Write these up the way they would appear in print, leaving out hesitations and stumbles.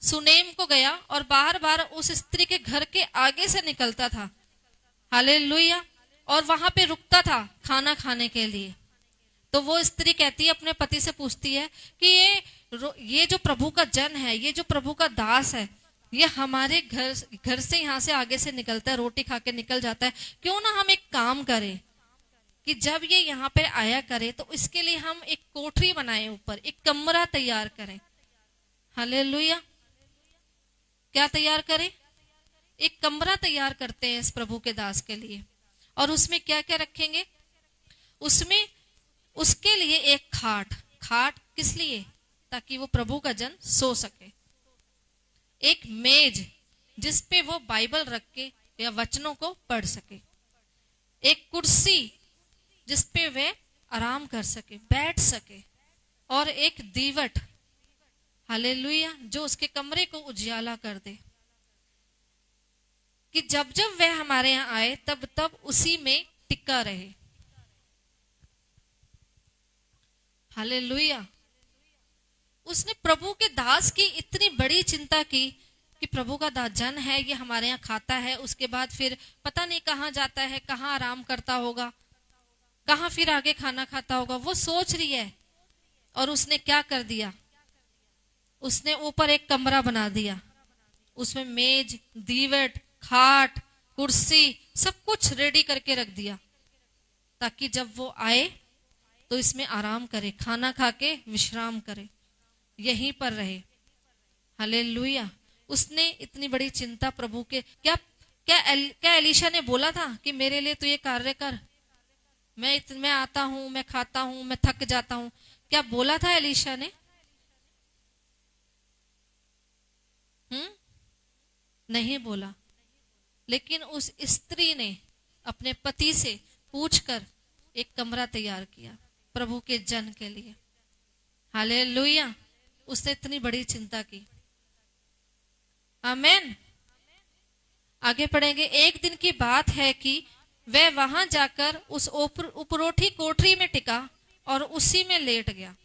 Shunem को गया और बार बार उस स्त्री के घर के आगे से निकलता था, हालेलुया, और वहां पे रुकता था खाना खाने के लिए। तो वो स्त्री कहती है, अपने पति से पूछती है कि ये जो प्रभु का जन है, ये जो प्रभु का दास है, ये हमारे घर से यहाँ से आगे से निकलता है, रोटी खा के निकल जाता है, क्यों ना हम एक काम करें कि जब ये यहाँ पे आया करे तो इसके लिए हम एक कोठरी बनाए, ऊपर एक कमरा तैयार करें। हालेलुया, क्या तैयार करें? एक कमरा तैयार करते हैं इस प्रभु के दास के लिए। और उसमें क्या क्या रखेंगे? उसमें उसके लिए एक खाट किस लिए? ताकि वो प्रभु का जन सो सके। एक मेज जिसपे वो बाइबल रख के या वचनों को पढ़ सके। एक कुर्सी जिसपे वे आराम कर सके, बैठ सके। और एक दीवट, हालेलुया, जो उसके कमरे को उजियाला कर दे, कि जब जब वह हमारे यहाँ आए तब तब उसी में टिका रहे। हालेलुया। उसने प्रभु के दास की इतनी बड़ी चिंता की कि प्रभु का दास जन है, ये हमारे यहाँ खाता है, उसके बाद फिर पता नहीं कहाँ जाता है, कहाँ आराम करता होगा, कहाँ फिर आगे खाना खाता होगा, वो सोच रही है। और उसने क्या कर दिया? उसने ऊपर एक कमरा बना दिया, उसमें मेज, दीवट, खाट, कुर्सी, सब कुछ रेडी करके रख दिया, ताकि जब वो आए तो इसमें आराम करे, खाना खा के विश्राम करे, यहीं पर रहे। हालेलुया। उसने इतनी बड़ी चिंता प्रभु के, क्या एलीशा ने बोला था कि मेरे लिए तो ये कार्य कर, मैं आता हूं, मैं खाता हूं, मैं थक जाता हूं? क्या बोला था एलीशा ने? नहीं बोला। लेकिन उस स्त्री ने अपने पति से पूछकर एक कमरा तैयार किया प्रभु के जन के लिए। हालेलुया। उसने इतनी बड़ी चिंता की। आमेन। आगे पढ़ेंगे। एक दिन की बात है कि वह वहां जाकर उस उपरोठी कोठरी में टिका और उसी में लेट गया।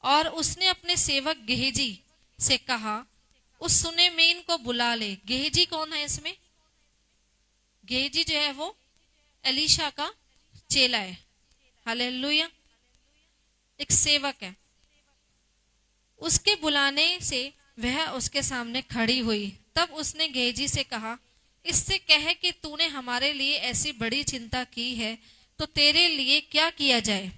और उसने अपने सेवक गेहजी से कहा, उस सुनेमीन को बुला ले। गेहजी कौन है इसमें? गेहजी जो है वो एलीशा का चेला है। हालेलुया। एक सेवक है। उसके बुलाने से वह उसके सामने खड़ी हुई। तब उसने गेहजी से कहा, इससे कहे कि तूने हमारे लिए ऐसी बड़ी चिंता की है, तो तेरे लिए क्या किया जाए?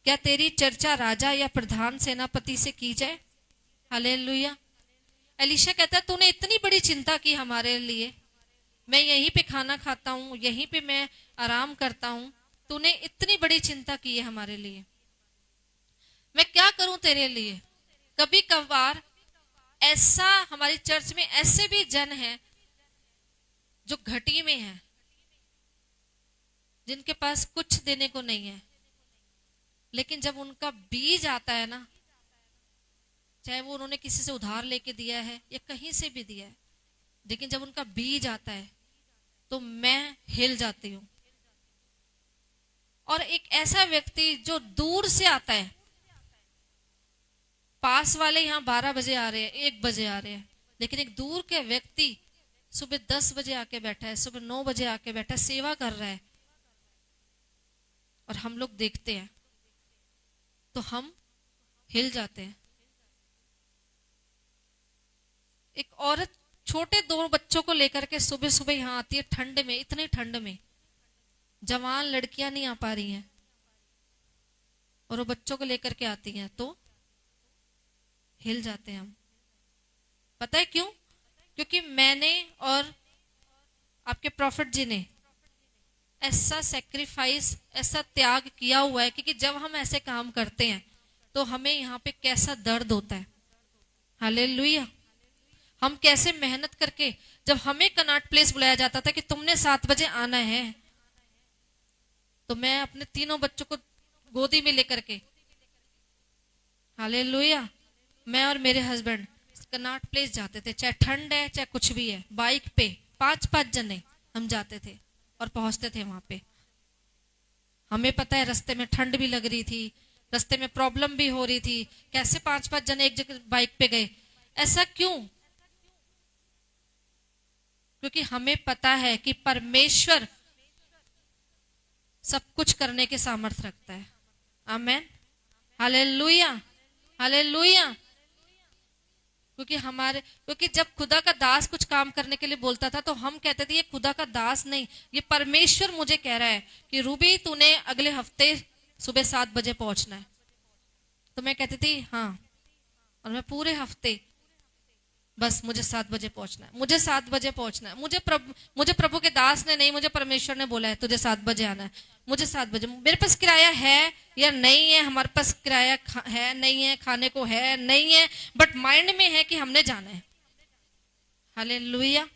क्या तेरी चर्चा राजा या प्रधान सेनापति से की जाए? हालेलुया। एलीशा कहता है, तूने इतनी बड़ी चिंता की हमारे लिए, मैं यहीं पे खाना खाता हूं, यहीं पे मैं आराम करता हूं, तूने इतनी बड़ी चिंता की है हमारे लिए, मैं क्या करूं तेरे लिए? कभी कभार ऐसा हमारी चर्च में ऐसे भी जन हैं जो घटी में हैं, जिनके पास कुछ देने को नहीं है, लेकिन जब उनका बीज आता है ना, चाहे वो उन्होंने किसी से उधार लेके दिया है या कहीं से भी दिया है, लेकिन जब उनका बीज आता है तो मैं हिल जाती हूं। और एक ऐसा व्यक्ति जो दूर से आता है, पास वाले यहाँ 12 बजे आ रहे हैं, 1 बजे आ रहे हैं, लेकिन एक दूर के व्यक्ति सुबह 10 बजे आके बैठा है, सुबह 9 बजे आके बैठा है, सेवा कर रहा है, और हम लोग देखते हैं तो हम हिल जाते हैं। एक औरत छोटे 2 बच्चों को लेकर के सुबह सुबह यहाँ आती है, ठंड में, इतनी ठंड में, जवान लड़कियां नहीं आ पा रही हैं, और वो बच्चों को लेकर के आती हैं, तो हिल जाते हैं हम। पता है क्यों? क्योंकि मैंने और आपके प्रॉफिट जी ने ऐसा सैक्रिफाइस, ऐसा त्याग किया हुआ है, क्योंकि जब हम ऐसे काम करते हैं तो हमें यहाँ पे कैसा दर्द होता है। हालेलुया। हम कैसे मेहनत करके, जब हमें कनॉट प्लेस बुलाया जाता था कि तुमने 7 बजे आना है, तो मैं अपने 3 बच्चों को गोदी में लेकर के, हालेलुया, मैं और मेरे हस्बैंड कनॉट प्लेस जाते थे, चाहे ठंड है चाहे कुछ भी है, बाइक पे 5-5 जने हम जाते थे और पहुंचते थे वहां पे। हमें पता है रास्ते में ठंड भी लग रही थी, रास्ते में प्रॉब्लम भी हो रही थी, कैसे 5-5 जने एक जगह बाइक पे गए? ऐसा क्यों? क्योंकि हमें पता है कि परमेश्वर सब कुछ करने के सामर्थ्य रखता है। आमेन, हालेलुया, हालेलुया। क्योंकि जब खुदा का दास कुछ काम करने के लिए बोलता था तो हम कहते थे ये खुदा का दास नहीं, ये परमेश्वर मुझे कह रहा है कि रूबी तूने अगले हफ्ते सुबह 7 बजे पहुंचना है। तो मैं कहती थी हाँ, और मैं पूरे हफ्ते बस मुझे 7 बजे पहुंचना है, मुझे 7 बजे पहुंचना है। मुझे प्रभु के दास ने नहीं, मुझे परमेश्वर ने बोला है तुझे 7 बजे आना है, मुझे 7 बजे। मेरे पास किराया है या नहीं है, हमारे पास किराया है नहीं है, खाने को है नहीं है, बट माइंड में है कि हमने जाना है। Hallelujah,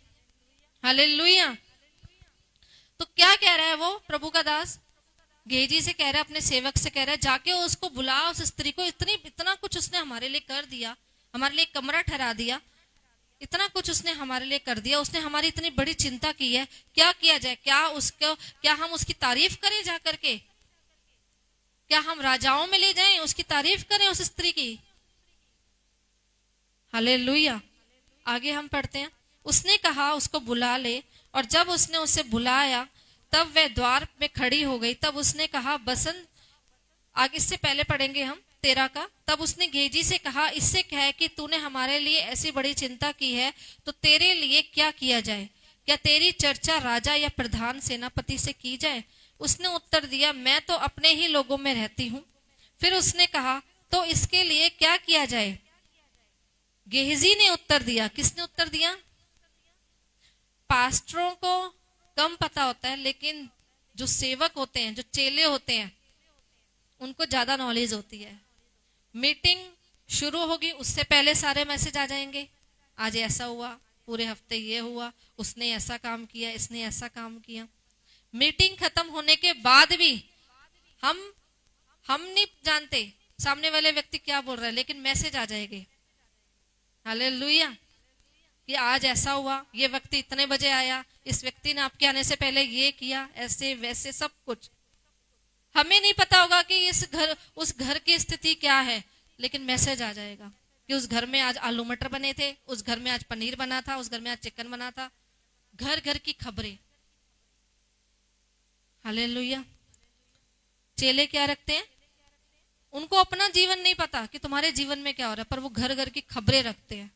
hallelujah. तो क्या कह रहा है वो प्रभु का दास? गेजी से कह रहा है, अपने सेवक से कह रहा है जाके उसको बुला, उस स्त्री को। इतना कुछ उसने हमारे लिए कर दिया, हमारे लिए कमरा ठहरा दिया, इतना कुछ उसने हमारे लिए कर दिया, उसने हमारी इतनी बड़ी चिंता की है। क्या किया जाए? क्या हम उसकी तारीफ करें जा करके? क्या हम राजाओं में ले जाएं, उसकी तारीफ करें उस स्त्री की? हालेलुया। आगे हम पढ़ते हैं, उसने कहा उसको बुला ले, और जब उसने उसे बुलाया तब वह द्वार में खड़ी हो गई। तब उसने कहा बसंत, आगे इससे पहले पढ़ेंगे हम 13 का। तब उसने गेजी से कहा इससे कह कि तूने हमारे लिए ऐसी बड़ी चिंता की है, तो तेरे लिए क्या किया जाए? क्या तेरी चर्चा राजा या प्रधान सेनापति से की जाए? उसने उत्तर दिया मैं तो अपने ही लोगों में रहती हूँ। फिर उसने कहा तो इसके लिए क्या किया जाए? गेहजी ने उत्तर दिया। किसने उत्तर दिया? पास्टरों को कम पता होता है, लेकिन जो सेवक होते हैं, जो चेले होते हैं, उनको ज्यादा नॉलेज होती है। मीटिंग शुरू होगी उससे पहले सारे मैसेज आ जाएंगे, आज ऐसा हुआ, पूरे हफ्ते ये हुआ, उसने ऐसा काम किया, इसने ऐसा काम किया। मीटिंग खत्म होने के बाद भी हम नहीं जानते सामने वाले व्यक्ति क्या बोल रहा है, लेकिन मैसेज आ जाएंगे। हालेलुया, कि आज ऐसा हुआ, ये व्यक्ति इतने बजे आया, इस व्यक्ति ने आपके आने से पहले ये किया, ऐसे वैसे सब कुछ। हमें नहीं पता होगा कि उस घर की स्थिति क्या है, लेकिन मैसेज आ जाएगा कि उस घर में आज आलू मटर बने थे, उस घर में आज पनीर बना था, उस घर में आज चिकन बना था। घर घर की खबरें। हालेलुया। चेले क्या रखते हैं? उनको अपना जीवन नहीं पता कि तुम्हारे जीवन में क्या हो रहा है, पर वो घर घर की खबरें रखते हैं।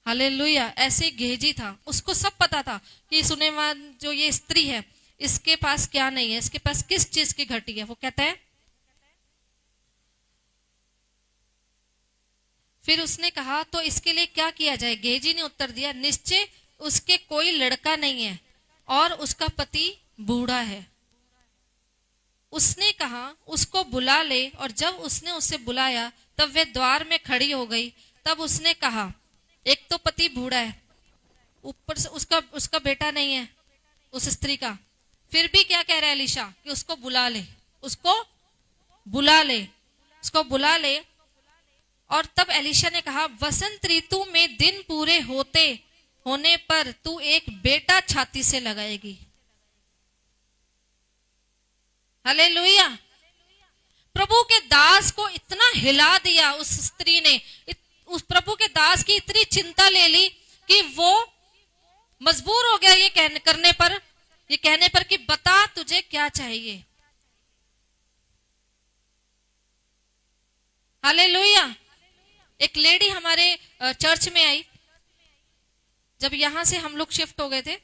हालेलुया। ऐसे गेहजी था, उसको सब पता था कि सुनेवान जो ये स्त्री है, इसके पास क्या नहीं है, इसके पास किस चीज की घटी है। वो कहता है, फिर उसने कहा तो इसके लिए क्या किया जाए? गेहजी ने उत्तर दिया निश्चय उसके कोई लड़का नहीं है और उसका पति बूढ़ा है। उसने कहा उसको बुला ले, और जब उसने उसे बुलाया तब वह द्वार में खड़ी हो गई। तब उसने कहा, एक तो पति बूढ़ा है, ऊपर से उसका बेटा नहीं है उस स्त्री का, फिर भी क्या कह रहा है एलीशा कि उसको बुला ले, उसको बुला ले, उसको बुला ले। और तब एलीशा ने कहा वसंत ऋतु में दिन पूरे होने पर तू एक बेटा छाती से लगाएगी। हालेलुया। प्रभु के दास को इतना हिला दिया उस स्त्री ने, उस प्रभु के दास की इतनी चिंता ले ली कि वो मजबूर हो गया ये कहने पर कि बता तुझे क्या चाहिए। हालेलुया। एक लेडी हमारे चर्च में आई, जब यहां से हम लोग शिफ्ट हो गए थे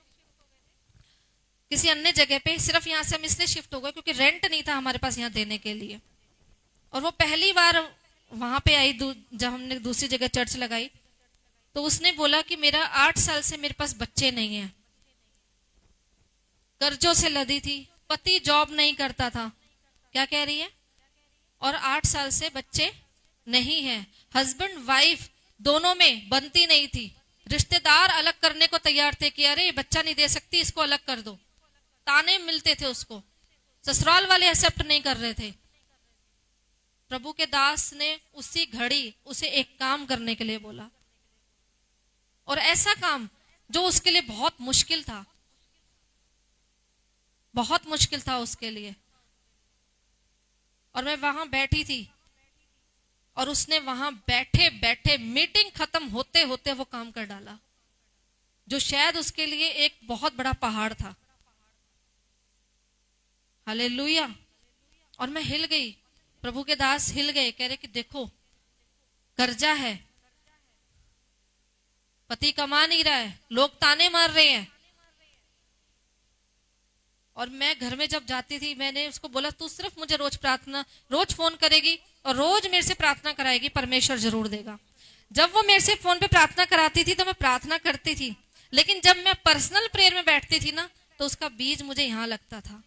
किसी अन्य जगह पे। सिर्फ यहां से हम इसलिए शिफ्ट हो गए क्योंकि रेंट नहीं था हमारे पास यहाँ देने के लिए। और वो पहली बार वहां पे आई जब हमने दूसरी जगह चर्च लगाई, तो उसने बोला कि मेरा 8 साल से मेरे पास बच्चे नहीं है, कर्जों से लदी थी, पति जॉब नहीं करता था। क्या कह रही है? और 8 साल से बच्चे नहीं है, हस्बैंड वाइफ दोनों में बनती नहीं थी, रिश्तेदार अलग करने को तैयार थे कि अरे बच्चा नहीं दे सकती, इसको अलग कर दो, ताने मिलते थे उसको, ससुराल वाले एक्सेप्ट नहीं कर रहे थे। प्रभु के दास ने उसी घड़ी उसे एक काम करने के लिए बोला, और ऐसा काम जो उसके लिए बहुत मुश्किल था, बहुत मुश्किल था उसके लिए। और मैं वहां बैठी थी और उसने वहां बैठे बैठे मीटिंग खत्म होते होते वो काम कर डाला जो शायद उसके लिए एक बहुत बड़ा पहाड़ था। हालेलुया। और मैं हिल गई, प्रभु के दास हिल गए, कह रहे कि देखो कर्जा है, पति कमा नहीं रहा है, लोग ताने मार रहे हैं। और मैं घर में जब जाती थी मैंने उसको बोला तू सिर्फ मुझे रोज प्रार्थना, रोज फोन करेगी और रोज मेरे से प्रार्थना कराएगी, परमेश्वर जरूर देगा। जब वो मेरे से फोन पे प्रार्थना कराती थी तो मैं प्रार्थना करती थी, लेकिन जब मैं पर्सनल प्रेयर में बैठती थी ना तो उसका बीज मुझे यहां लगता था।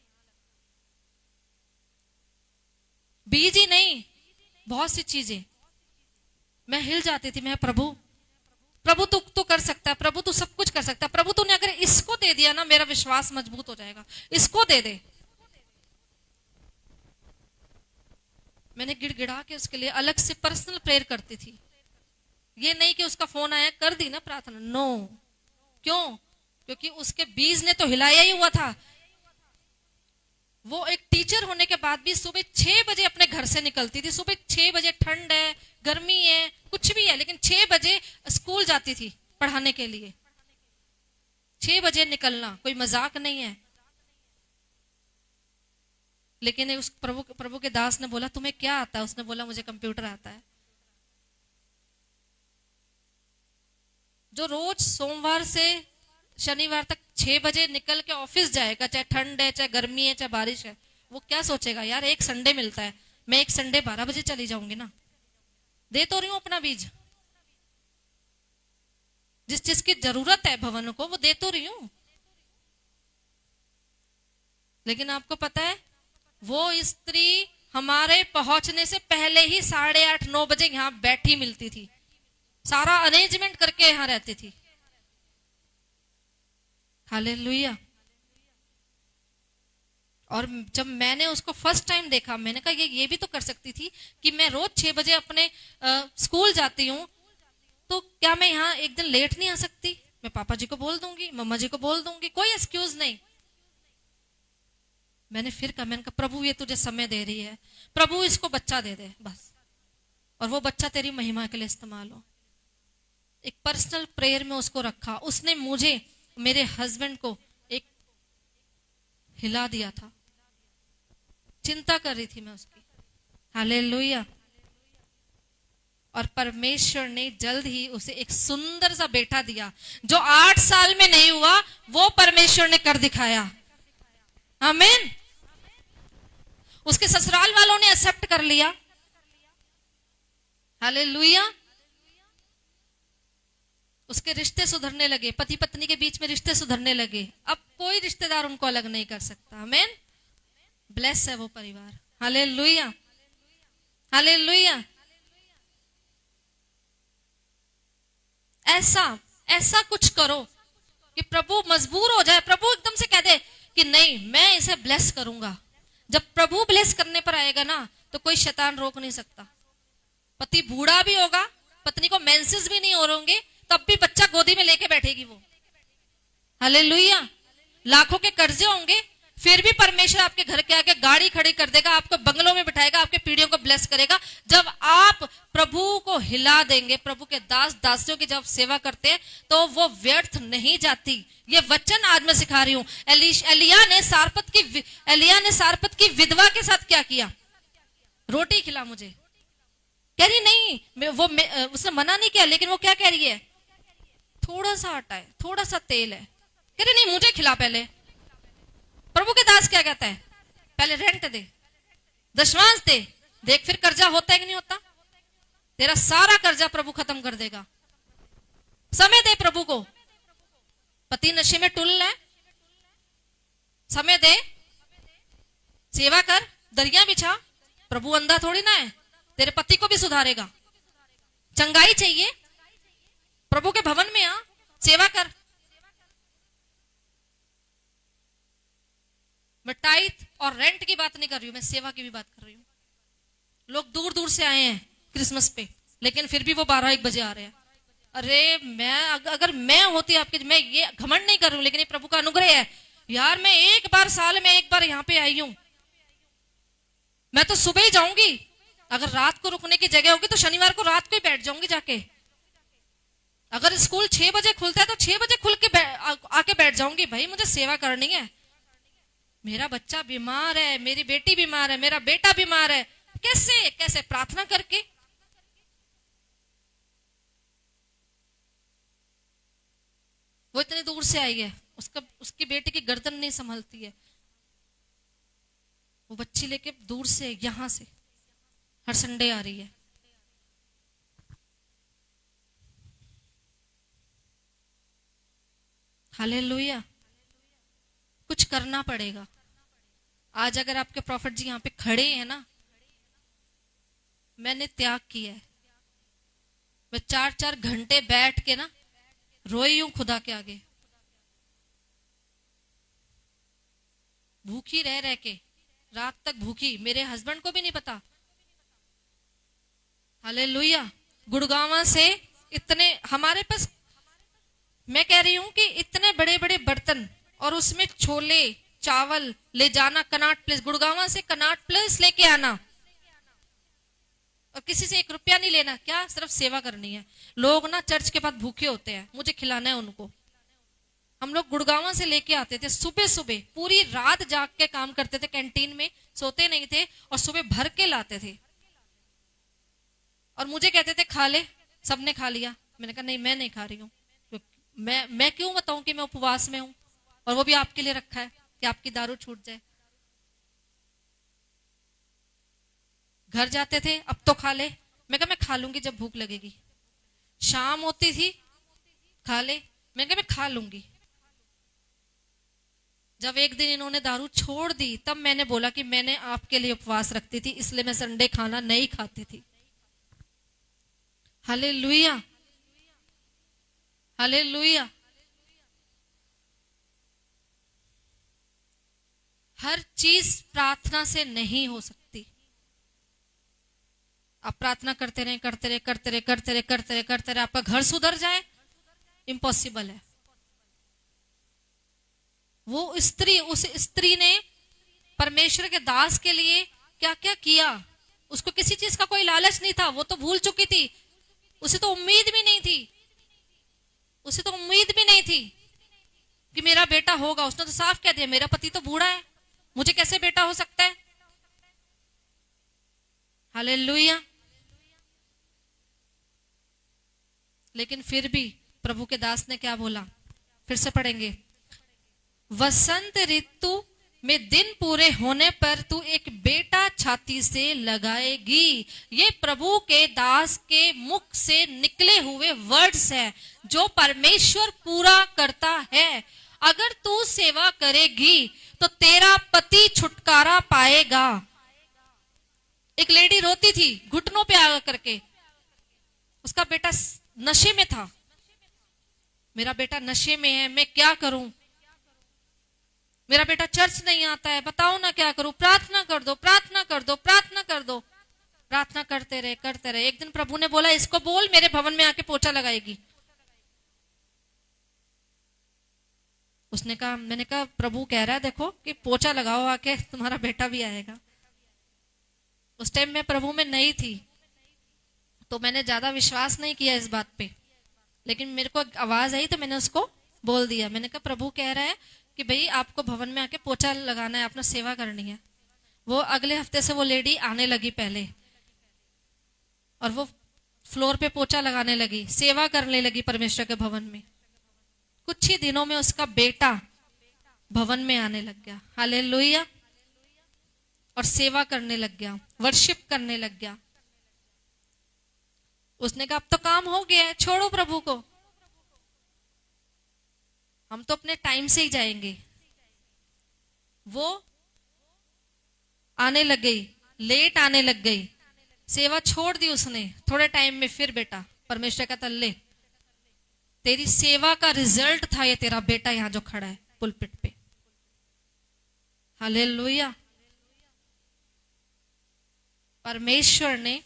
बीज ही नहीं, बहुत सी चीजें मैं हिल जाती थी। मैं प्रभु प्रभु तू तो कर सकता है, प्रभु तू सब कुछ कर सकता है, प्रभु तूने अगर इसको दे दिया ना मेरा विश्वास मजबूत हो जाएगा, इसको दे दे। मैंने गिड़गिड़ा के उसके लिए अलग से पर्सनल प्रेयर करती थी। ये नहीं कि उसका फोन आया कर दी ना प्रार्थना, नो। क्यों? क्योंकि उसके बीज ने तो हिलाया ही हुआ था। वो एक टीचर होने के बाद भी सुबह 6 बजे अपने घर से निकलती थी। सुबह 6 बजे, ठंड है, गर्मी है, कुछ भी है, लेकिन 6 बजे स्कूल जाती थी पढ़ाने के लिए। 6 बजे निकलना कोई मजाक नहीं है। लेकिन उस प्रभु के दास ने बोला तुम्हें क्या आता है? उसने बोला मुझे कंप्यूटर आता है। जो रोज सोमवार से शनिवार तक 6 बजे निकल के ऑफिस जाएगा, चाहे ठंड है, चाहे गर्मी है, चाहे बारिश है, वो क्या सोचेगा यार एक संडे मिलता है, मैं एक संडे 12 बजे चली जाऊंगी ना। दे तो रही हूं अपना बीज, जिस चीज की जरूरत है भवन को वो दे तो रही हूं। लेकिन आपको पता है वो स्त्री हमारे पहुंचने से पहले ही 8:30 9 बजे यहां बैठी मिलती थी, सारा अरेंजमेंट करके यहां रहती थी। हालेलुया। और जब मैंने उसको फर्स्ट टाइम देखा मैंने कहा ये भी तो कर सकती थी कि मैं रोज 6 बजे अपने स्कूल जाती हूँ, तो क्या मैं यहाँ एक दिन लेट नहीं आ सकती? मैं पापा जी को बोल दूंगी, मम्मा जी को बोल दूंगी, कोई एक्सक्यूज नहीं। मैंने फिर कहा, मैंने कहा प्रभु ये तुझे समय दे रही है, प्रभु इसको बच्चा दे दे बस, और वो बच्चा तेरी महिमा के लिए इस्तेमाल हो। एक पर्सनल प्रेयर में उसको रखा। उसने मुझे, मेरे हस्बैंड को एक हिला दिया था। चिंता कर रही थी मैं उसकी। हालेलुया। और परमेश्वर ने जल्द ही उसे एक सुंदर सा बेटा दिया जो 8 साल में नहीं हुआ, वो परमेश्वर ने कर दिखाया। आमीन। उसके ससुराल वालों ने एक्सेप्ट कर लिया। हालेलुया। उसके रिश्ते सुधरने लगे, पति पत्नी के बीच में रिश्ते सुधरने लगे। अब कोई रिश्तेदार उनको अलग नहीं कर सकता। आमीन। ब्लेस है वो परिवार। Hallelujah, hallelujah. ऐसा ऐसा कुछ करो कि प्रभु मजबूर हो जाए, प्रभु एकदम से कह दे कि नहीं मैं इसे ब्लेस करूंगा। जब प्रभु ब्लेस करने पर आएगा ना तो कोई शैतान रोक नहीं सकता। पति बूढ़ा भी होगा, पत्नी को मेंसेस भी नहीं हो होंगे, तब भी बच्चा गोदी में लेके बैठेगी वो। हालेलुया। लाखों के कर्जे होंगे फिर भी परमेश्वर आपके घर के आगे गाड़ी खड़ी कर देगा, आपको बंगलों में बिठाएगा, आपके पीढ़ियों को ब्लेस करेगा। जब आप प्रभु को हिला देंगे, प्रभु के दास दासियों की जब सेवा करते हैं तो वो व्यर्थ नहीं जाती। ये वचन आज मैं सिखा रही हूं। एलिया ने सारपत की विधवा के साथ क्या किया? रोटी खिला मुझे। कह रही नहीं, उसने मना नहीं किया, लेकिन वो क्या कह रही है? थोड़ा सा आटा है, थोड़ा सा तेल है। कह रही नहीं मुझे खिला पहले। प्रभु के दास क्या कहता है? पहले रेंट दे, दशमांश दे, देख फिर कर्जा होता है कि नहीं होता। तेरा सारा कर्जा प्रभु खत्म कर देगा। समय दे प्रभु को। पति नशे में टुल है, समय दे, सेवा कर, दरिया बिछा। प्रभु अंधा थोड़ी ना है, तेरे पति को भी सुधारेगा। चंगाई चाहिए, प्रभु के भवन में आ, सेवा कर। मैं टाइथ और रेंट की बात नहीं कर रही हूं, मैं सेवा की भी बात कर रही हूं। लोग दूर दूर से आए हैं क्रिसमस पे, लेकिन फिर भी वो 12-1 बजे आ रहे हैं। अरे अगर मैं होती आपके, मैं ये घमंड नहीं कर रही हूं, लेकिन ये प्रभु का अनुग्रह है यार। मैं एक बार साल में एक बार यहाँ पे आई हूं, मैं तो सुबह ही जाऊंगी। अगर रात को रुकने की जगह होगी तो शनिवार को रात को ही बैठ जाऊंगी जाके। अगर स्कूल 6 बजे खुलता है तो 6 बजे खुल के आके बैठ जाऊंगी, भाई मुझे सेवा करनी है। मेरा बच्चा बीमार है, मेरी बेटी बीमार है, मेरा बेटा बीमार है, कैसे कैसे? प्रार्थना करके। वो इतनी दूर से आई है, उसकी बेटी की गर्दन नहीं संभलती है, वो बच्ची लेके दूर से यहां से हर संडे आ रही है। हालेलुया। कुछ करना पड़ेगा। आज अगर आपके प्रॉफिट जी यहाँ पे खड़े हैं ना, मैंने त्याग किया है। मैं 4-4 घंटे बैठ के ना रोई हूं खुदा के आगे, भूखी रह रह के, रात तक भूखी, मेरे हस्बैंड को भी नहीं पता। हालेलुया। गुड़गांव से इतने हमारे पास, मैं कह रही हूं कि इतने बड़े बड़े बर्तन और उसमें छोले चावल ले जाना, कनाट प्लेस, गुड़गांव से कनाट प्लेस लेके आना, और किसी से 1 रुपया नहीं लेना। क्या? सिर्फ सेवा करनी है। लोग ना चर्च के बाद भूखे होते हैं, मुझे खिलाना है उनको। हम लोग गुड़गांव से लेके आते थे, सुबह सुबह पूरी रात जाग के काम करते थे, कैंटीन में सोते नहीं थे, और सुबह भर के लाते थे, और मुझे कहते थे खा ले। सबने खा लिया। मैंने कहा नहीं, मैं नहीं खा रही हूँ। मैं क्यों बताऊं कि मैं उपवास में हूं, और वो भी आपके लिए रखा है कि आपकी दारू छूट जाए। घर जाते थे, अब तो खा ले। मैं कहा मैं खा लूंगी जब भूख लगेगी। शाम होती थी, खा ले। मैं कहा मैं खा लूंगी। जब एक दिन इन्होंने दारू छोड़ दी, तब मैंने बोला कि मैंने आपके लिए उपवास रखती थी, इसलिए मैं संडे खाना नहीं खाती थी। Hallelujah, hallelujah. हर चीज प्रार्थना से नहीं हो सकती। आप प्रार्थना करते रहे, करते रहे, करते रहे, करते रहे, करते रहे, करते रहे, आपका घर सुधर जाए, इम्पॉसिबल है। वो स्त्री, उस स्त्री ने परमेश्वर के दास के लिए क्या क्या किया। उसको किसी चीज का कोई लालच नहीं था, वो तो भूल चुकी थी। उसे तो उम्मीद भी नहीं थी, उसे तो उम्मीद भी नहीं थी कि मेरा बेटा होगा। उसने तो साफ कह दिया, मेरा पति तो बूढ़ा है, मुझे कैसे बेटा हो सकता है। हालेलुया। लेकिन फिर भी प्रभु के दास ने क्या बोला, फिर से पढ़ेंगे। वसंत ऋतु में दिन पूरे होने पर तू एक बेटा छाती से लगाएगी। ये प्रभु के दास के मुख से निकले हुए वर्ड्स हैं जो परमेश्वर पूरा करता है। अगर तू सेवा करेगी तो तेरा पति छुटकारा पाएगा। एक लेडी रोती थी घुटनों पे आ करके, उसका बेटा नशे में था। मेरा बेटा नशे में है, मैं क्या करूं, मेरा बेटा चर्च नहीं आता है, बताओ ना क्या करूं, प्रार्थना कर दो, प्रार्थना कर दो, प्रार्थना कर दो। प्रार्थना करते रहे, करते रहे। एक दिन प्रभु ने बोला, इसको बोल मेरे भवन में आके पोछा लगाएगी। उसने कहा, मैंने कहा प्रभु कह रहा है देखो कि पोछा लगाओ आके, तुम्हारा बेटा भी आएगा। उस टाइम मैं प्रभु में नहीं थी, तो मैंने ज्यादा विश्वास नहीं किया इस बात पे, लेकिन मेरे को आवाज आई तो मैंने उसको बोल दिया। मैंने कहा प्रभु कह रहा है कि भाई आपको भवन में आके पोछा लगाना है, अपना सेवा करनी है। वो अगले हफ्ते से वो लेडी आने लगी पहले, और वो फ्लोर पे पोछा लगाने लगी, सेवा करने लगी परमेश्वर के भवन में। कुछ ही दिनों में उसका बेटा भवन में आने लग गया। हालेलुया। और सेवा करने लग गया, वर्शिप करने लग गया। उसने कहा अब तो काम हो गया है, छोड़ो प्रभु को, हम तो अपने टाइम से ही जाएंगे। वो आने लग गई, लेट आने लग गई, सेवा छोड़ दी उसने। थोड़े टाइम में फिर बेटा परमेश्वर का तल्ले, तेरी सेवा का रिजल्ट था ये तेरा बेटा यहां जो खड़ा है पुलपिट पे। हालेलुया। परमेश्वर ने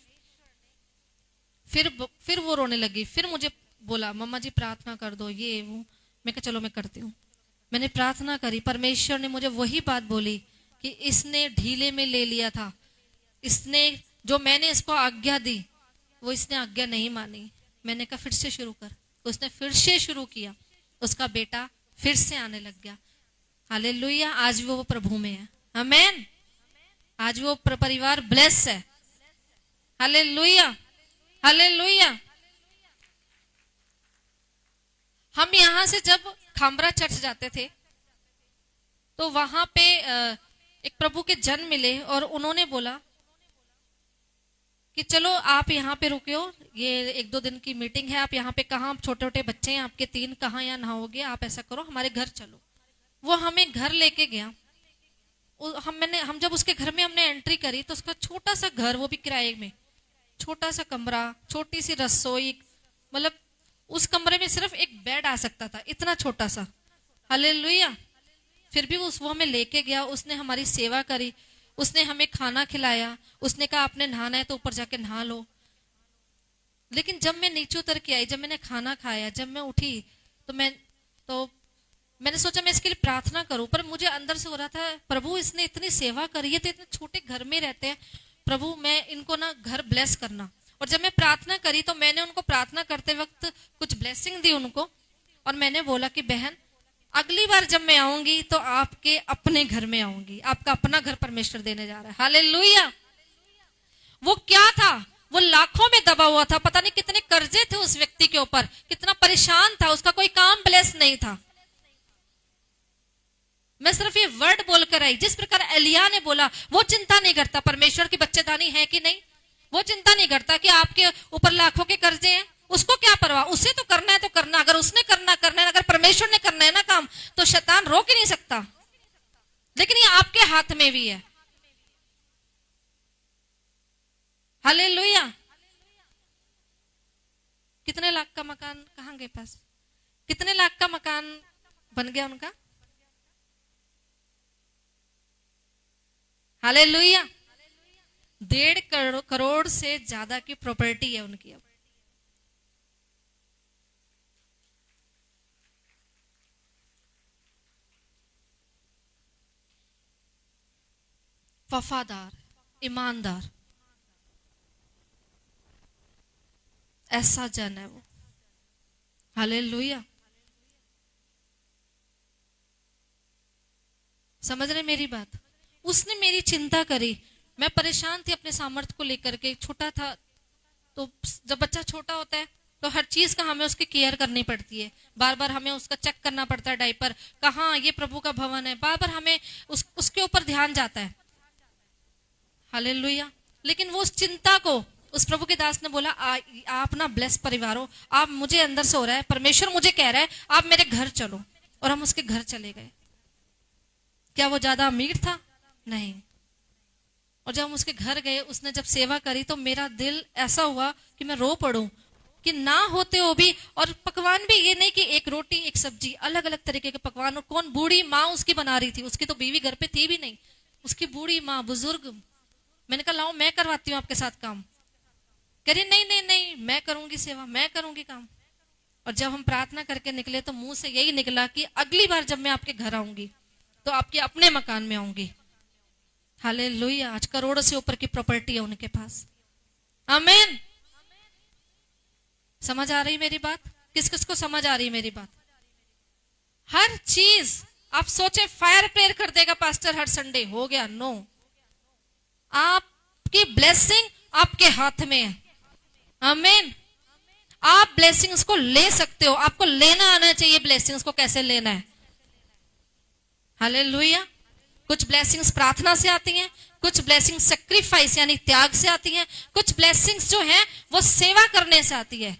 फिर वो रोने लगी, फिर मुझे बोला मम्मा जी प्रार्थना कर दो, ये वो। मैं कहा चलो मैं करती हूँ। मैंने प्रार्थना करी, परमेश्वर ने मुझे वही बात बोली कि इसने ढीले में ले लिया था, इसने जो मैंने इसको आज्ञा दी वो इसने आज्ञा नहीं मानी। मैंने कहा फिर से शुरू कर। उसने फिर से शुरू किया, उसका बेटा फिर से आने लग गया। हालेलुया। आज वो प्रभु में है। आमेन। आज वो परिवार ब्लेस है। Hallelujah, hallelujah. हम यहां से जब खामरा चर्च जाते थे तो वहां पे एक प्रभु के जन मिले और उन्होंने बोला कि चलो आप यहाँ पे रुके हो, ये 1-2 दिन की मीटिंग है, आप यहाँ पे कहाँ, छोटे छोटे बच्चे हैं आपके 3, कहाँ यहाँ नहाओगे, आप ऐसा करो हमारे घर चलो। वो हमें घर लेके गया। हम जब उसके घर में हमने एंट्री करी तो उसका छोटा सा घर, वो भी किराए में, छोटा सा कमरा, छोटी सी रसोई, मतलब उस कमरे में सिर्फ एक बेड आ सकता था, इतना छोटा सा। हालेलुया। फिर भी वो हमें लेके गया, उसने हमारी सेवा करी, उसने हमें खाना खिलाया, उसने कहा आपने नहाना है तो ऊपर जाके नहा लो। लेकिन जब मैं नीचे उतर के आई, जब मैंने खाना खाया, जब मैं उठी तो मैंने सोचा मैं इसके लिए प्रार्थना करूं, पर मुझे अंदर से हो रहा था प्रभु इसने इतनी सेवा करी है तो इतने छोटे घर में रहते हैं, प्रभु मैं इनको ना घर ब्लेस करना। और जब मैं प्रार्थना करी तो मैंने उनको प्रार्थना करते वक्त कुछ ब्लेसिंग दी उनको, और मैंने बोला कि बहन अगली बार जब मैं आऊंगी तो आपके अपने घर में आऊंगी, आपका अपना घर परमेश्वर देने जा रहा है। हालेलुया। वो क्या था, वो लाखों में दबा हुआ था, पता नहीं कितने कर्जे थे उस व्यक्ति के ऊपर, कितना परेशान था, उसका कोई काम ब्लेस नहीं था। मैं सिर्फ ये वर्ड बोलकर आई, जिस प्रकार एलिया ने बोला, वो चिंता नहीं करता परमेश्वर की बच्चेदानी है कि नहीं, वो चिंता नहीं करता कि आपके ऊपर लाखों के कर्जे हैं, उसको क्या परवाह, उसे तो करना है तो करना, अगर उसने करना है, अगर परमेश्वर ने करना है ना काम, तो शैतान रोक ही नहीं सकता। लेकिन ये आपके हाथ में भी है। हालेलुया। कितने लाख का मकान, कहां गए पास, कितने लाख का मकान बन गया उनका। हालेलुया। 1.5 करोड़ से ज्यादा की प्रॉपर्टी है उनकी। अब वफादार, ईमानदार, ऐसा जन है वो। हालेलुया। समझ रहे मेरी बात। उसने मेरी चिंता करी, मैं परेशान थी अपने सामर्थ्य को लेकर के, छोटा था, तो जब बच्चा छोटा होता है तो हर चीज का हमें उसकी केयर करनी पड़ती है, बार बार हमें उसका चेक करना पड़ता है, डायपर कहाँ, ये प्रभु का भवन है, बार बार हमें उसके ऊपर ध्यान जाता है। हालेलुया। लेकिन वो उस चिंता को, उस प्रभु के दास ने बोला आप ना ब्लेस परिवार हो, आप, मुझे अंदर से हो रहा है, परमेश्वर मुझे कह रहा है आप मेरे घर चलो। और हम उसके घर चले गए। क्या वो ज्यादा अमीर था? नहीं। और जब हम उसके घर गए, उसने जब सेवा करी तो मेरा दिल ऐसा हुआ कि मैं रो पड़ूं, कि ना होते हो भी, और पकवान भी ये नहीं कि एक रोटी एक सब्जी, अलग अलग तरीके के पकवान। और कौन, बूढ़ी माँ उसकी बना रही थी, उसकी तो बीवी घर पे थी भी नहीं, उसकी बूढ़ी माँ, बुजुर्ग। मैंने कहा लाओ मैं करवाती हूँ आपके साथ काम। कह रही नहीं नहीं नहीं, मैं करूंगी सेवा, मैं करूंगी काम। और जब हम प्रार्थना करके निकले तो मुंह से यही निकला कि अगली बार जब मैं आपके घर आऊंगी तो आपके अपने मकान में आऊंगी। हालेलुया। आज करोड़ों से ऊपर की प्रॉपर्टी है उनके पास। आमीन। समझ आ रही मेरी बात? किस किस को समझ आ रही मेरी बात? हर चीज आप सोचे फायर प्रेयर कर देगा पास्टर हर संडे, हो गया? नो। आपकी ब्लेसिंग आपके हाथ में है। आमीन। आप ब्लेसिंग्स को ले सकते हो, आपको लेना आना चाहिए ब्लेसिंग्स को कैसे लेना है। हालेलुया। कुछ ब्लेसिंग्स प्रार्थना से आती हैं, कुछ ब्लेसिंग्स सेक्रीफाइस यानी त्याग से आती हैं, कुछ ब्लेसिंग्स जो हैं वो सेवा करने से आती है।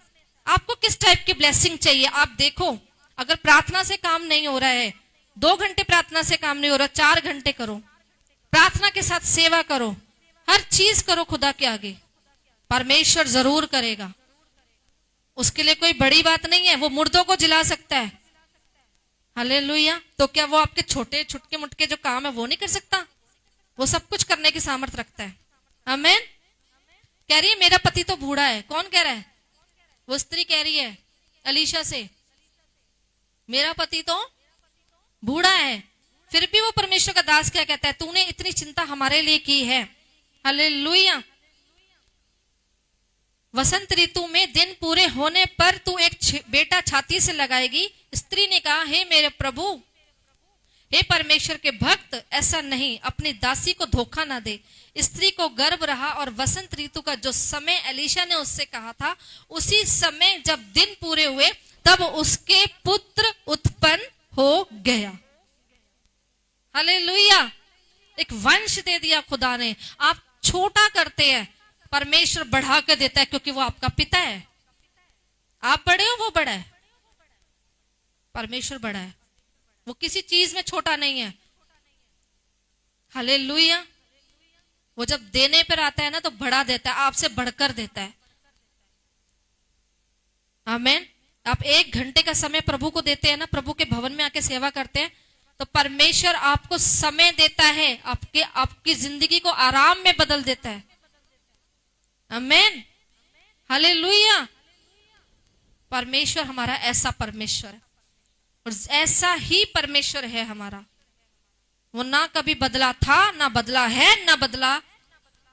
आपको किस टाइप की ब्लेसिंग चाहिए? आप देखो, अगर प्रार्थना से काम नहीं हो रहा है, 2 घंटे प्रार्थना से काम नहीं हो रहा, 4 घंटे करो, प्रार्थना के साथ सेवा करो, हर चीज करो खुदा के आगे, परमेश्वर जरूर करेगा। उसके लिए कोई बड़ी बात नहीं है, वो मुर्दों को जिला सकता है। हालेलुया। तो क्या वो आपके छोटे छुटके मुटके जो काम है वो नहीं कर सकता? वो सब कुछ करने की सामर्थ्य रखता है। आमीन। कह रही है मेरा पति तो बूढ़ा है। कौन कह रहा है? वो स्त्री कह रही है अलीशा से, मेरा पति तो बूढ़ा है। फिर भी वो परमेश्वर का दास क्या कहता है? तूने इतनी चिंता हमारे लिए की है। हालेलुया। वसंत ऋतु में दिन पूरे होने पर तू एक बेटा छाती से लगाएगी। स्त्री ने कहा, हे मेरे प्रभु, हे परमेश्वर के भक्त, ऐसा नहीं, अपनी दासी को धोखा ना दे। स्त्री को गर्भ रहा और वसंत ऋतु का जो समय एलीशा ने उससे कहा था, उसी समय जब दिन पूरे हुए तब उसके पुत्र उत्पन्न हो गया। हालेलुया। एक वंश दे दिया खुदा ने। आप छोटा करते हैं, परमेश्वर बढ़ा के देता है, क्योंकि वो आपका पिता है। आप बड़े हो, वो बड़ा है। परमेश्वर बड़ा है, वो किसी चीज में छोटा नहीं है। हालेलुया। वो जब देने पर आता है ना, तो बढ़ा देता है, आपसे बढ़कर देता है। आमीन। आप 1 घंटे का समय प्रभु को देते हैं ना, प्रभु के भवन में आके सेवा करते हैं, तो परमेश्वर आपको समय देता है, आपकी जिंदगी को आराम में बदल देता है। आमीन। हालेलुया। परमेश्वर हमारा ऐसा परमेश्वर है, और ऐसा ही परमेश्वर है हमारा। वो ना कभी बदला था, ना बदला है, ना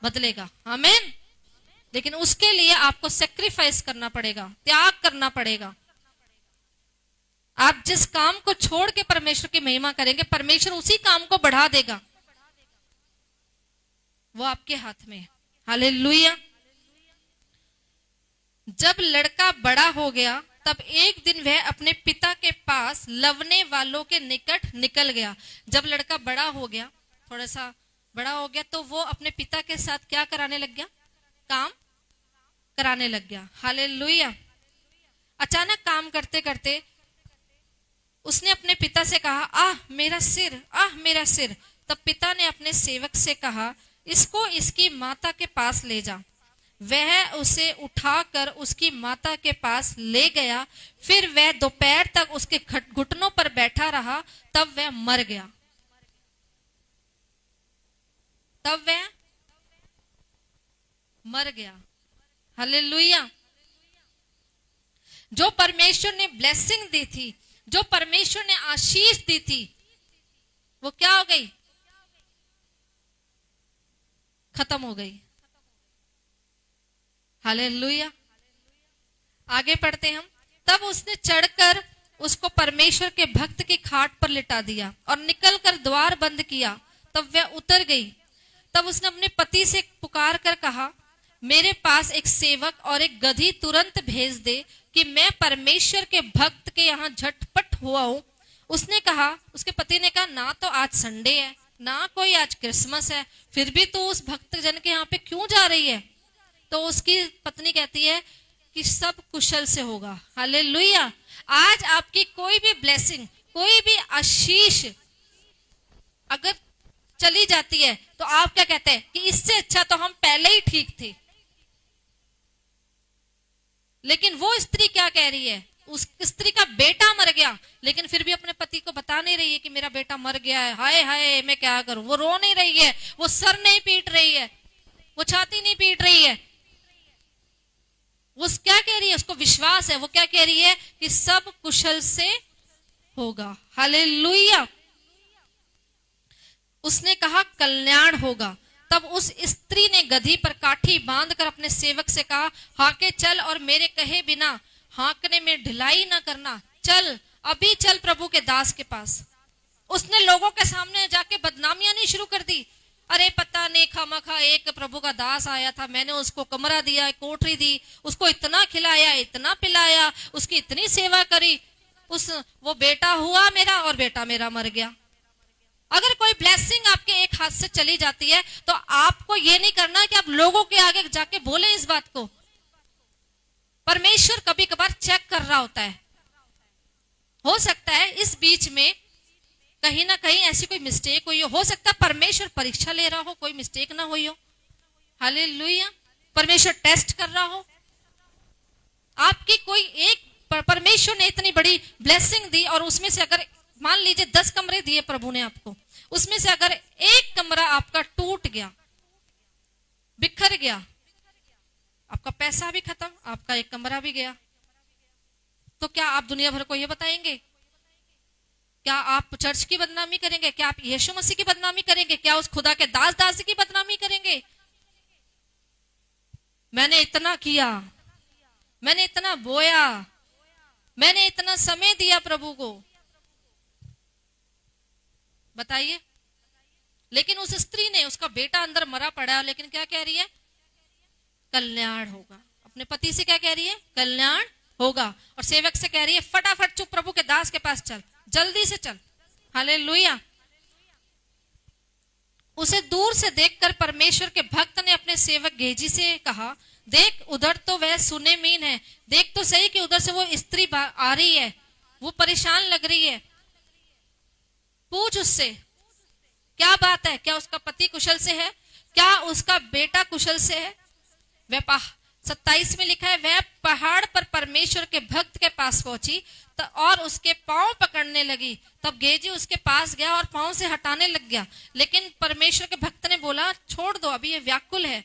बदलेगा। आमीन। लेकिन उसके लिए आपको सेक्रीफाइस करना पड़ेगा, त्याग करना पड़ेगा। आप जिस काम को छोड़ के परमेश्वर की महिमा करेंगे, परमेश्वर उसी काम को बढ़ा देगा। वो आपके हाथ में है। हालेलुया। जब लड़का बड़ा हो गया, तब एक दिन वह अपने पिता के पास लवने वालों के निकट निकल गया। जब लड़का बड़ा हो गया, थोड़ा सा बड़ा हो गया, तो वो अपने पिता के साथ क्या कराने लग गया? काम कराने लग गया। हालेलुया। अचानक काम करते करते उसने अपने पिता से कहा, आह मेरा सिर, आह मेरा सिर। तब पिता ने अपने सेवक से कहा, इसको इसकी माता के पास ले जा। वह उसे उठाकर उसकी माता के पास ले गया। फिर वह दोपहर तक उसके घुटनों पर बैठा रहा, तब वह मर गया। हालेलुया। जो परमेश्वर ने ब्लेसिंग दी थी, जो परमेश्वर ने आशीष दी थी, वो क्या हो गई? खत्म हो गई। हालेलुया। आगे पढ़ते हम। तब उसने चढ़कर उसको परमेश्वर के भक्त की खाट पर लिटा दिया और निकलकर द्वार बंद किया। तब वह उतर गई। तब उसने अपने पति से पुकार कर कहा, मेरे पास एक सेवक और एक गधी तुरंत भेज दे कि मैं परमेश्वर के भक्त के यहाँ झटपट हुआ हूं। उसने कहा, उसके पति ने कहा, ना तो आज संडे है, ना कोई आज क्रिसमस है, फिर भी तू उस भक्त जन के यहाँ पे क्यों जा रही है? तो उसकी पत्नी कहती है कि सब कुशल से होगा। हालेलुया। आज आपकी कोई भी ब्लेसिंग, कोई भी आशीष अगर चली जाती है, तो आप क्या कहते हैं कि इससे अच्छा तो हम पहले ही ठीक थे। लेकिन वो स्त्री क्या कह रही है? उस स्त्री का बेटा मर गया, लेकिन फिर भी अपने पति को बता नहीं रही है कि मेरा बेटा मर गया है, हाय हाय मैं क्या करूं। वो रो नहीं रही है, वो सर नहीं पीट रही है, वो छाती नहीं पीट रही है। वो क्या कह रही है? उसको विश्वास है। वो क्या कह रही है? कि सब कुशल से होगा। हालेलुया। उसने कहा, कल्याण होगा। तब उस स्त्री ने गधी पर काठी बांधकर अपने सेवक से कहा, हाके चल और मेरे कहे बिना हाकने में ढिलाई ना करना। चल, अभी चल प्रभु के दास के पास। उसने लोगों के सामने जाके बदनामियां नहीं शुरू कर दी। अरे पता नहीं, खामखा एक प्रभु का दास आया था, मैंने उसको कमरा दिया, कोठरी दी, उसको इतना खिलाया, इतना पिलाया, उसकी इतनी सेवा करी, वो बेटा हुआ मेरा और बेटा मेरा मर गया। अगर कोई ब्लेसिंग आपके एक हाथ से चली जाती है, तो आपको ये नहीं करना कि आप लोगों के आगे जाके बोले इस बात को। परमेश्वर कभी कभार चेक कर रहा होता है। हो सकता है इस बीच में कहीं ना कहीं ऐसी कोई मिस्टेक हुई हो सकता है परमेश्वर परीक्षा ले रहा हो, कोई मिस्टेक ना हुई हो। हालेलुया। परमेश्वर टेस्ट कर रहा हो आपकी कोई एक। परमेश्वर ने इतनी बड़ी ब्लेसिंग दी और उसमें से अगर मान लीजिए 10 कमरे दिए प्रभु ने आपको, उसमें से अगर एक कमरा आपका टूट गया, बिखर गया, आपका पैसा भी खत्म, आपका एक कमरा भी गया, तो क्या आप दुनिया भर को यह बताएंगे? क्या आप चर्च की बदनामी करेंगे? क्या आप यीशु मसीह की बदनामी करेंगे? क्या उस खुदा के दास दासी की बदनामी करेंगे? मैंने इतना किया, मैंने इतना बोया, मैंने इतना समय दिया प्रभु को, बताइए। लेकिन उस स्त्री ने, उसका बेटा अंदर मरा पड़ा, लेकिन क्या कह रही है? कल्याण होगा। अपने पति से क्या कह रही है? कल्याण होगा। और सेवक से कह रही है फटाफट चुप प्रभु के दास के पास चल, जल्दी से चल। हालेलुया। उसे दूर से देखकर परमेश्वर के भक्त ने अपने सेवक गेजी से कहा, देख उधर तो वह सुनेमीन है, देख तो सही कि उधर से वो स्त्री आ रही है, वो परेशान लग रही है, पूछ उससे क्या बात है, क्या उसका पति कुशल से है, क्या उसका बेटा कुशल से है। वह 27 में लिखा है, वह पहाड़ पर परमेश्वर के भक्त के पास पहुंची और उसके पांव पकड़ने लगी। तब गेजी उसके पास गया और पांव से हटाने लग गया, लेकिन परमेश्वर के भक्त ने बोला, छोड़ दो, अभी ये व्याकुल है।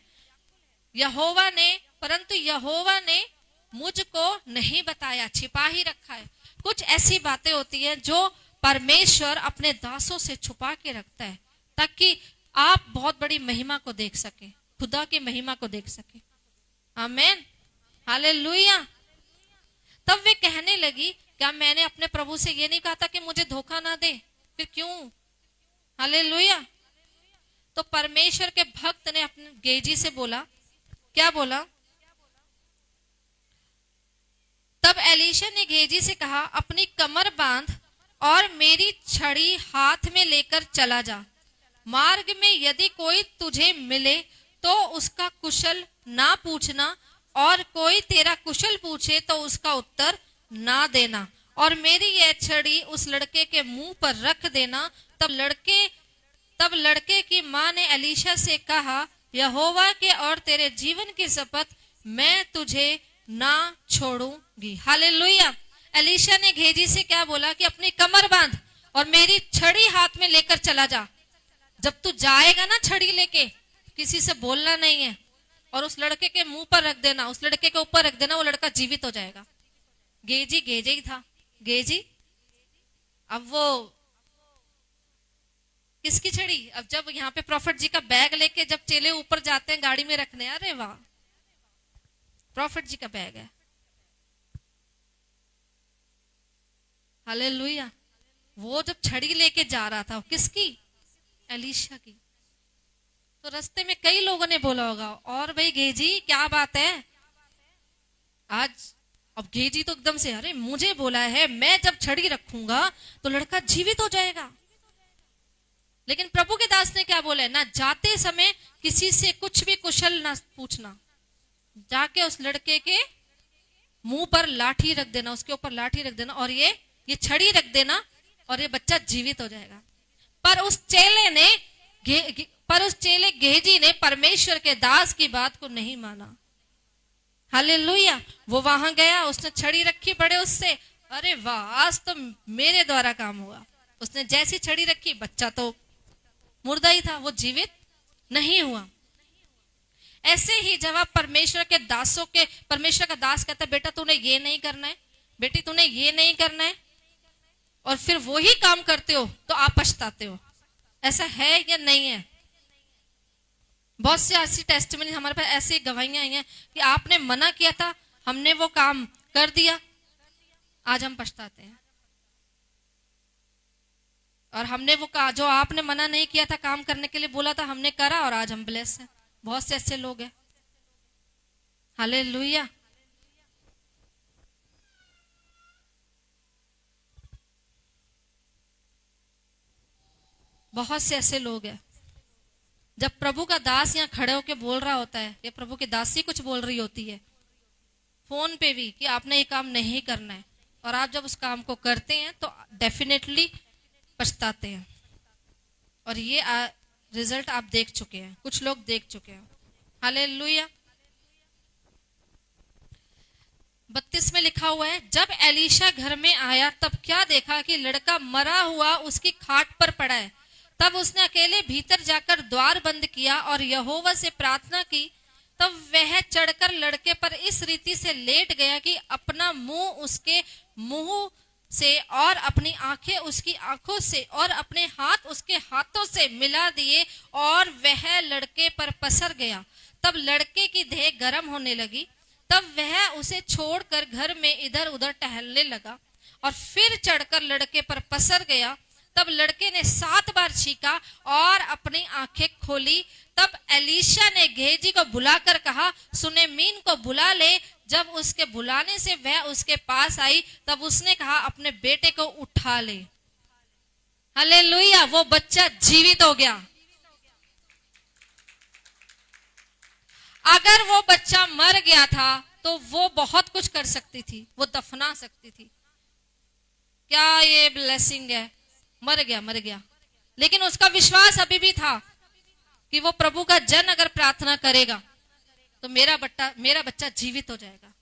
परंतु यहोवा ने मुझको नहीं बताया, छिपा ही रखा है। कुछ ऐसी बातें होती है जो परमेश्वर अपने दासों से छुपा के रखता है, ताकि आप बहुत बड़ी महिमा को देख सके, खुदा की महिमा को देख सके। आमीन, हालेलुया। तब वे कहने लगी, क्या मैंने अपने प्रभु से ये नहीं कहा था कि मुझे धोखा ना दे, फिर क्यों? हालेलुया। तो परमेश्वर के भक्त ने अपने गेजी से बोला, क्या बोला? तब एलीशा ने गेजी से कहा, अपनी कमर बांध और मेरी छड़ी हाथ में लेकर चला जा। मार्ग में यदि कोई तुझे मिले तो उसका कुशल ना पूछना, और कोई तेरा कुशल पूछे तो उसका उत्तर ना देना, और मेरी यह छड़ी उस लड़के के मुंह पर रख देना। तब लड़के की मां ने एलीशा से कहा, यहोवा के और तेरे जीवन की शपथ, मैं तुझे ना छोड़ूंगी। हालेलुया। एलीशा ने गेजी से क्या बोला कि अपनी कमर बांध और मेरी छड़ी हाथ में लेकर चला जा। जब तू जाएगा ना छड़ी लेके, किसी से बोलना नहीं है, और उस लड़के के मुंह पर रख देना, उस लड़के के ऊपर रख देना, वो लड़का जीवित हो जाएगा। गेजी गेजे ही था, गेजी। अब वो किसकी छड़ी? अब जब यहाँ पे प्रॉफिट जी का बैग लेके जब चेले ऊपर जाते हैं गाड़ी में रखने, अरे वाह, प्रॉफिट जी का बैग है। हालेलुया। वो जब छड़ी लेके जा रहा था, किसकी? एलीशा की। तो रास्ते में कई लोगों ने बोला होगा, और भाई गेजी क्या बात है आज? अब गेजी तो एकदम से, अरे मुझे बोला है, मैं जब छड़ी रखूंगा तो लड़का जीवित हो जाएगा। लेकिन प्रभु के दास ने क्या बोला है, ना जाते समय किसी से कुछ भी कुशल ना पूछना, जाके उस लड़के के मुंह पर लाठी रख देना, उसके ऊपर लाठी रख देना, और ये छड़ी रख देना, और ये बच्चा जीवित हो जाएगा। पर उस चेले गेजी ने परमेश्वर के दास की बात को नहीं माना। हालेलुया। वो वहां गया, उसने छड़ी रखी बड़े उससे, अरे वाह, आज तो मेरे द्वारा काम हुआ। उसने जैसी छड़ी रखी, बच्चा तो मुर्दा ही था, वो जीवित नहीं हुआ। ऐसे ही जब आप परमेश्वर का दास कहता है, बेटा तूने ये नहीं करना है, बेटी तूने ये नहीं करना है, और फिर वो ही काम करते हो तो आप पछताते हो। ऐसा है या नहीं है? बहुत सी ऐसी टेस्टिमनी हमारे पास, ऐसी गवाहियां आई हैं कि आपने मना किया था, हमने वो काम कर दिया, आज हम पछताते हैं। और हमने वो कहा, जो आपने मना नहीं किया था काम करने के लिए बोला था, हमने करा, और आज हम ब्लेस हैं। बहुत से ऐसे लोग हैं। हालेलुया। बहुत से ऐसे लोग हैं। जब प्रभु का दास यहाँ खड़े होके बोल रहा होता है, या प्रभु की दासी कुछ बोल रही होती है फोन पे भी कि आपने ये काम नहीं करना है, और आप जब उस काम को करते हैं तो डेफिनेटली पछताते हैं। और ये रिजल्ट आप देख चुके हैं, कुछ लोग देख चुके हैं। हालेलुया। 32 में लिखा हुआ है, जब एलीशा घर में आया तब क्या देखा कि लड़का मरा हुआ उसकी खाट पर पड़ा है। तब उसने अकेले भीतर जाकर द्वार बंद किया और यहोवा से प्रार्थना की। तब वह चढ़कर लड़के पर इस रीति से लेट गया कि अपना मुंह उसके मुंह से और अपनी आंखें उसकी आंखों से और अपने हाथ उसके हाथों से मिला दिए, और वह लड़के पर पसर गया। तब लड़के की देह गर्म होने लगी। तब वह उसे छोड़कर घर में इधर उधर टहलने लगा और फिर चढ़कर लड़के पर पसर गया। तब लड़के ने 7 बार छींका और अपनी आंखें खोली। तब एलीशा ने गेहजी को बुलाकर कहा, सुनेमीन को बुला ले। जब उसके बुलाने से वह उसके पास आई, तब उसने कहा, अपने बेटे को उठा ले। हालेलुया, वो बच्चा जीवित हो गया। अगर वो बच्चा मर गया था तो वो बहुत कुछ कर सकती थी, वो दफना सकती थी। क्या ये ब्लेसिंग है? मर गया, लेकिन उसका विश्वास अभी भी था कि वो प्रभु का जन अगर प्रार्थना करेगा तो मेरा बच्चा जीवित हो जाएगा।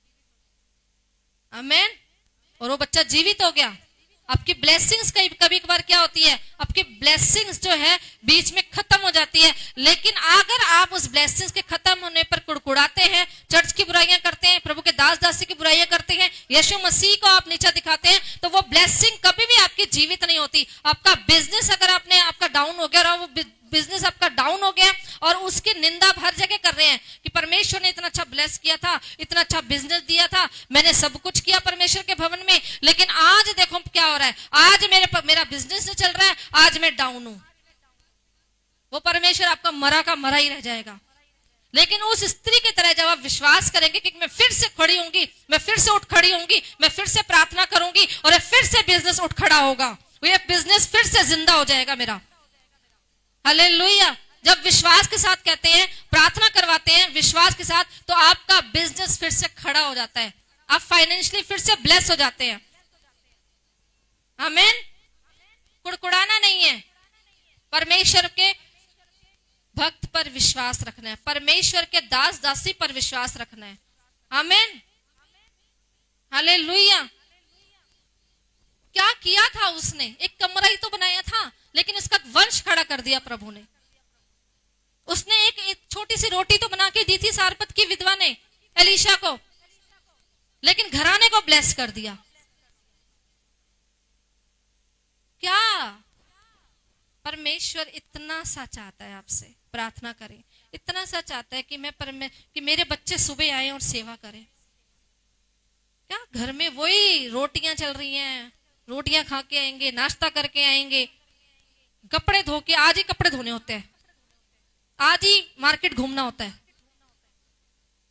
आमीन। और वो बच्चा जीवित हो गया। आपकी ब्लेसिंग्स कभी कभार क्या होती है, आपकी ब्लेसिंग्स जो है बीच में खत्म हो जाती है, लेकिन अगर आप उस ब्लेसिंग्स के खत्म होने पर कुड़कुड़ाते हैं, चर्च की बुराइयां करते हैं, प्रभु के दास दासी की बुराइयां करते हैं, यीशु मसीह को आप नीचा दिखाते हैं, तो वो ब्लेसिंग कभी भी आपकी जीवित नहीं होती। आपका बिजनेस अगर आपका डाउन हो गया और वो बिजनेस आपका डाउन हो गया और उसकी निंदा हर जगह कर रहे हैं कि परमेश्वर ने इतना अच्छा ब्लेस किया था, इतना अच्छा बिजनेस दिया था, मैंने सब कुछ किया परमेश्वर के भवन में, लेकिन आज देखो क्या हो रहा है, आज मेरा बिजनेस नहीं चल रहा है, आज मैं डाउन हूं। वो परमेश्वर आपका मरा का मरा ही रह जाएगा। लेकिन उस स्त्री की तरह जब आप विश्वास करेंगे कि मैं फिर से खड़ी होंगी, मैं फिर से उठ खड़ी होंगी, मैं फिर से प्रार्थना करूंगी और फिर से बिजनेस उठ खड़ा होगा, ये बिजनेस फिर से जिंदा हो जाएगा मेरा। हालेलुया। जब विश्वास के साथ कहते हैं, प्रार्थना करवाते हैं विश्वास के साथ, तो आपका बिजनेस फिर से खड़ा हो जाता है, आप फाइनेंशियली फिर से ब्लेस हो जाते हैं। आमीन। कुड़कुड़ाना नहीं है, परमेश्वर के भक्त पर विश्वास रखना है, परमेश्वर के दास दासी पर विश्वास रखना है। आमीन। हालेलुया। क्या किया था उसने? एक कमरा ही तो बनाया था, लेकिन उसका वंश खड़ा कर दिया प्रभु ने। उसने एक छोटी सी रोटी तो बना के दी थी सारपत की विधवा ने एलीशा को, लेकिन घराने को ब्लेस कर दिया। क्या परमेश्वर इतना सा चाहता है आपसे, प्रार्थना करें, इतना सा चाहता है कि मेरे बच्चे सुबह आए और सेवा करें। क्या घर में वही रोटियां चल रही हैं, रोटियां खा के आएंगे, नाश्ता करके आएंगे, कपड़े धो के, आज ही कपड़े धोने होते हैं, आज ही मार्केट घूमना होता है।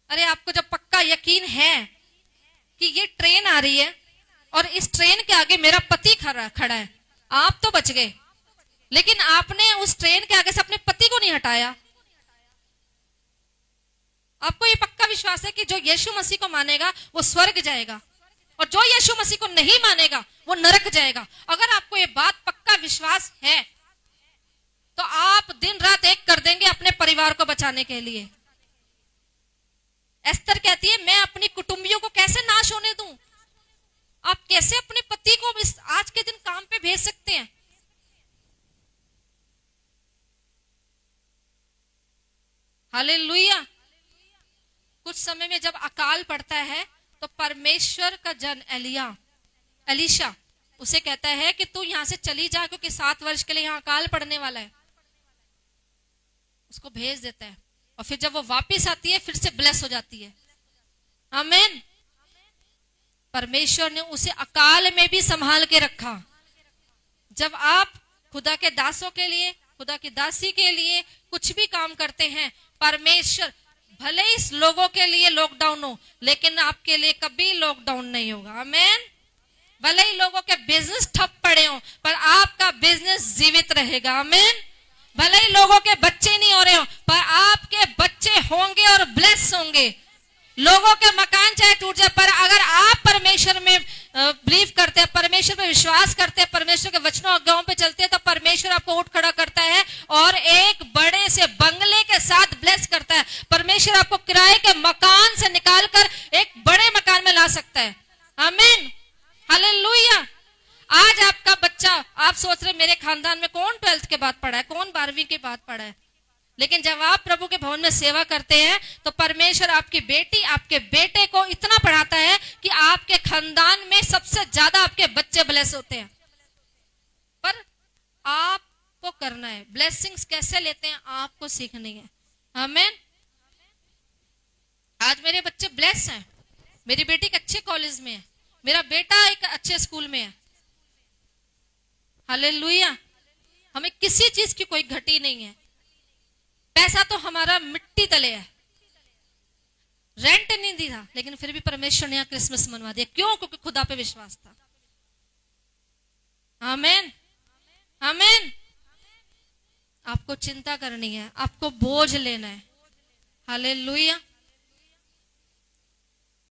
अरे आपको जब पक्का यकीन है कि ये ट्रेन आ रही है और इस ट्रेन के आगे मेरा पति खड़ा है, आप तो बच गए, लेकिन आपने उस ट्रेन के आगे से अपने पति को नहीं हटाया। आपको ये पक्का विश्वास है कि जो यीशु मसीह को मानेगा वो स्वर्ग जाएगा और जो यीशु मसीह को नहीं मानेगा वो नरक जाएगा। अगर आपको ये बात पक्का विश्वास है तो आप दिन रात एक कर देंगे अपने परिवार को बचाने के लिए। एस्तर कहती है, मैं अपनी कुटुंबियों को कैसे नाश होने दूं? आप कैसे अपने पति को इस आज के दिन काम पे भेज सकते हैं? हालेलुया। कुछ समय में जब अकाल पड़ता है तो परमेश्वर का जन एलीशा उसे कहता है कि तू यहां से चली जा, क्योंकि 7 वर्ष के लिए यहां अकाल पड़ने वाला है। उसको भेज देता है और फिर जब वो वापस आती है फिर से ब्लेस हो जाती है। आमीन। परमेश्वर ने उसे अकाल में भी संभाल के रखा। जब आप खुदा के दासों के लिए, खुदा की दासी के लिए कुछ भी काम करते हैं, परमेश्वर भले इस लोगों के लिए लॉकडाउन हो, लेकिन आपके लिए कभी लॉकडाउन नहीं होगा। आमीन। भले ही लोगों के बिजनेस ठप पड़े हो, पर आपका बिजनेस जीवित रहेगा। आमीन। भले ही लोगों के बच्चे नहीं हो रहे हो, पर आपके बच्चे होंगे और ब्लेस होंगे। लोगों के मकान चाहे टूट जाए, पर अगर आप परमेश्वर में बिलीव करते हैं, परमेश्वर पे विश्वास करते हैं, परमेश्वर के वचनों आज्ञाओं पे चलते हैं, तो परमेश्वर आपको उठ खड़ा करता है और एक बड़े से बंगले के साथ ब्लेस करता है। परमेश्वर आपको किराए के मकान से निकालकर एक बड़े मकान में ला सकता है। आमीन। हालेलुया। आज आपका बच्चा, आप सोच रहे मेरे खानदान में कौन 12th के बाद पढ़ा है, कौन 12वीं के बाद पढ़ा है, लेकिन जब आप प्रभु के भवन में सेवा करते हैं तो परमेश्वर आपकी बेटी, आपके बेटे को इतना पढ़ाता है कि आपके खानदान में सबसे ज्यादा आपके बच्चे ब्लेस होते हैं। पर आपको करना है, ब्लेसिंग्स कैसे लेते हैं आपको सीखनी है। आमीन। आज मेरे बच्चे ब्लेस हैं, मेरी बेटी एक अच्छे कॉलेज में है, मेरा बेटा एक अच्छे स्कूल में है। हालेलुया। हमें किसी चीज की कोई घटी नहीं है। पैसा तो हमारा मिट्टी तले है, रेंट नहीं दिया, लेकिन फिर भी परमेश्वर ने यहाँ क्रिसमस मनवा दिया। क्यों? क्योंकि खुदा पे विश्वास था। आमीन, आमीन। आपको चिंता करनी है, आपको बोझ लेना है। हालेलुया।